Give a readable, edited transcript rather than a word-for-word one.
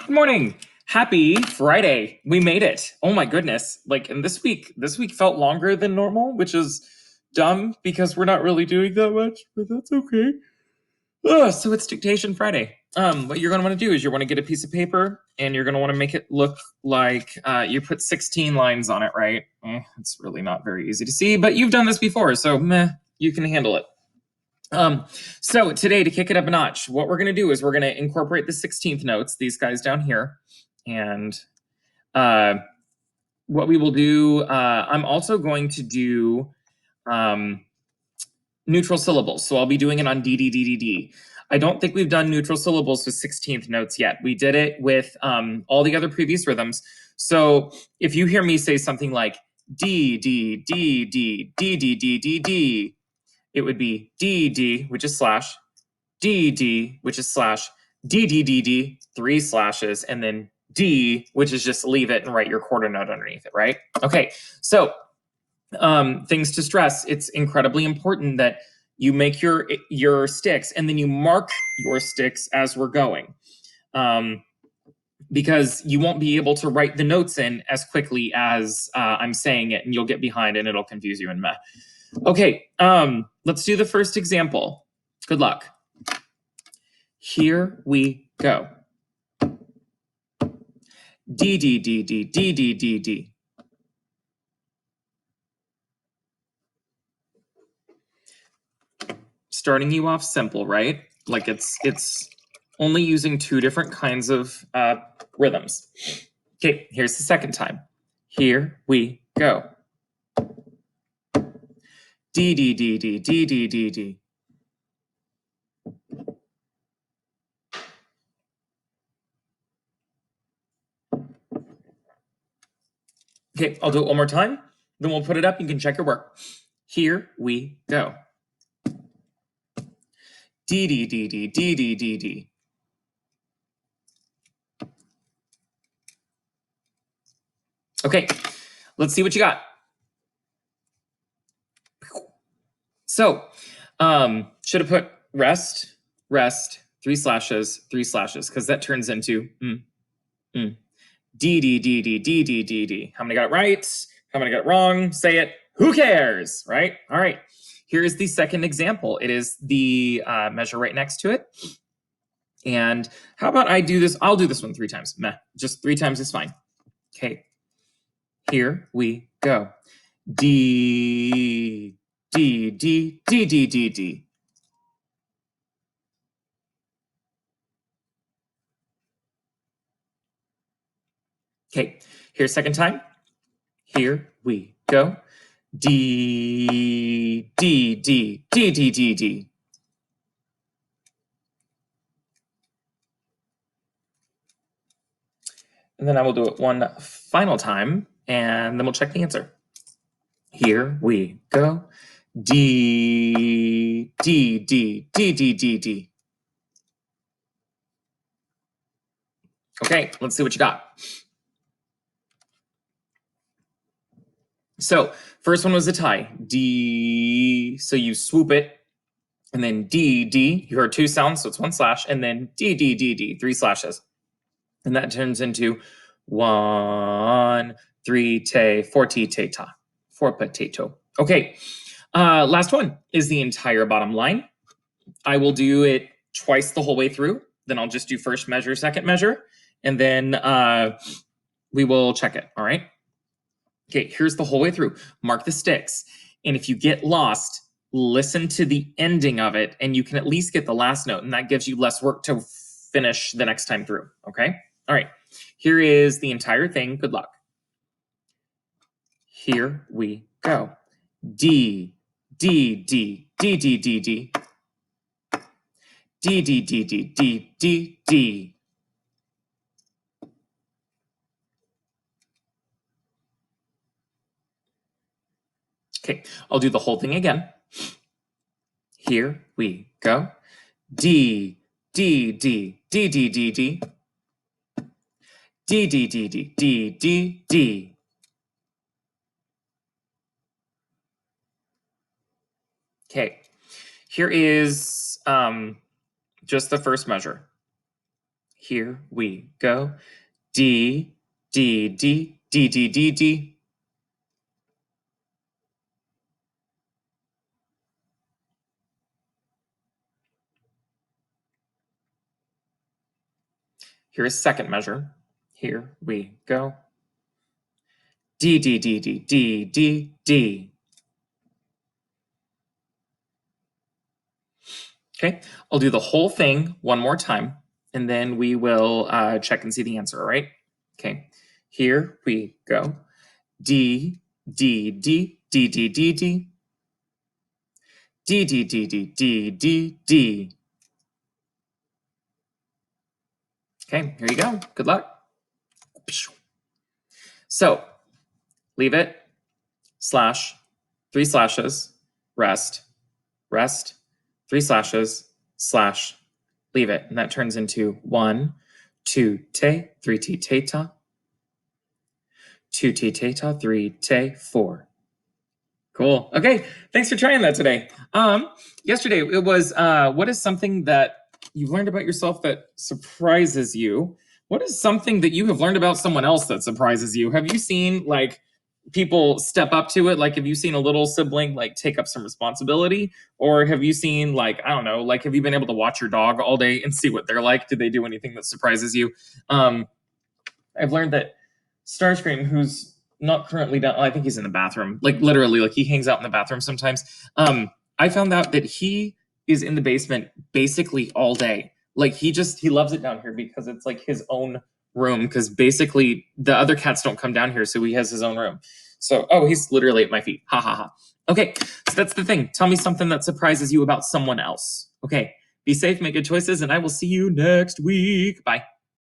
Good morning. Happy Friday. We made it. Oh my goodness. And this week felt longer than normal, which is dumb because we're not really doing that much, but that's okay. So it's Dictation Friday. What you're going to want to do is you want to get a piece of paper and you're going to want to make it look like you put 16 lines on it, right? It's really not very easy to see, but you've done this before, so you can handle it. So today, to kick it up a notch, what we're going to do is we're going to incorporate the 16th notes, these guys down here. And what we will do, I'm also going to do neutral syllables. So I'll be doing it on D, D, D, D, D. I don't think we've done neutral syllables with 16th notes yet. We did it with all the other previous rhythms. So if you hear me say something like D, D, D, D, D, D, D, D, D, it would be D, D, which is slash, D, D, which is slash, D, D, D, D, 3 slashes, and then D, which is just leave it and write your quarter note underneath it, right? Okay, so things to stress. It's incredibly important that you make your sticks and then you mark your sticks as we're going. Because you won't be able to write the notes in as quickly as I'm saying it, and you'll get behind and it'll confuse you and meh. Okay, let's do the first example. Good luck. Here we go. D, D, D, D, D, D, D, D. Starting you off simple, right? Like it's only using 2 different kinds of rhythms. Okay, here's the second time. Here we go. D, D, D, D, D, D, D, D. Okay, I'll do it one more time. Then we'll put it up. You can check your work. Here we go. D, D, D, D, D, D, D, D. Okay, let's see what you got. So, should have put rest, 3 slashes, 3 slashes, because that turns into D, D, D, D, D, D, D, D. How many got it right? How many got it wrong? Say it. Who cares, right? All right. Here is the second example. It is the measure right next to it. And how about I do this? I'll do this one 3 times. Meh, just 3 times is fine. Okay. Here we go. D, D, D, D, D, D, D. Okay, here's second time. Here we go. D, D, D, D, D, D, D. And then I will do it one final time, and then we'll check the answer. Here we go. D, D, D, D, D, D, D. Okay, let's see what you got. So first one was a tie. D, so you swoop it, and then D, D, you heard 2 sounds, so it's 1 slash, and then D, D, D, D, 3 slashes. And that turns into 1, 3, te, 4, te, te, ta, 4 potato. Okay, last one is the entire bottom line. I will do it twice the whole way through. Then I'll just do first measure, second measure, and then we will check it, all right? Okay, here's the whole way through. Mark the sticks. And if you get lost, listen to the ending of it, and you can at least get the last note, and that gives you less work to finish the next time through, okay? All right, here is the entire thing. Good luck. Here we go. D, D, D, D, D, D, D. D, D, D, D, D, D, D. Okay, I'll do the whole thing again. Here we go. D, D, D, D, D, D, D. D, D, D, D, D, D, D. Okay, here is just the first measure. Here we go. D, D, D, D, D, D, D. Here's second measure. Here we go. D, D, D, D, D, D, D. Okay, I'll do the whole thing one more time, and then we will check and see the answer, all right? Okay, here we go. D, D, D, D, D, D, D. D, D, D, D, D, D, D. Okay, here you go. Good luck. So, leave it, slash, 3 slashes, rest, rest, 3 slashes, slash, leave it. And that turns into 1, 2, te, 3 t, te, ta, 2 t, te, ta, 3 te, 4. Cool. Okay, thanks for trying that today. Yesterday it was what is something that you've learned about yourself that surprises you? What is something that you have learned about someone else that surprises you? Have you seen like people step up to it? Like have you seen a little sibling like take up some responsibility? Or have you seen like, I don't know, like have you been able to watch your dog all day and see what they're like? Did they do anything that surprises you? I've learned that Starscream, who's not currently down, I think he's in the bathroom, like literally, like he hangs out in the bathroom sometimes. I found out that he is in the basement basically all day. Like he loves it down here because it's like his own room. Because basically the other cats don't come down here, so he has his own room. So, oh, he's literally at my feet. Ha ha ha. Okay, so that's the thing. Tell me something that surprises you about someone else. Okay, be safe, make good choices, and I will see you next week. Bye.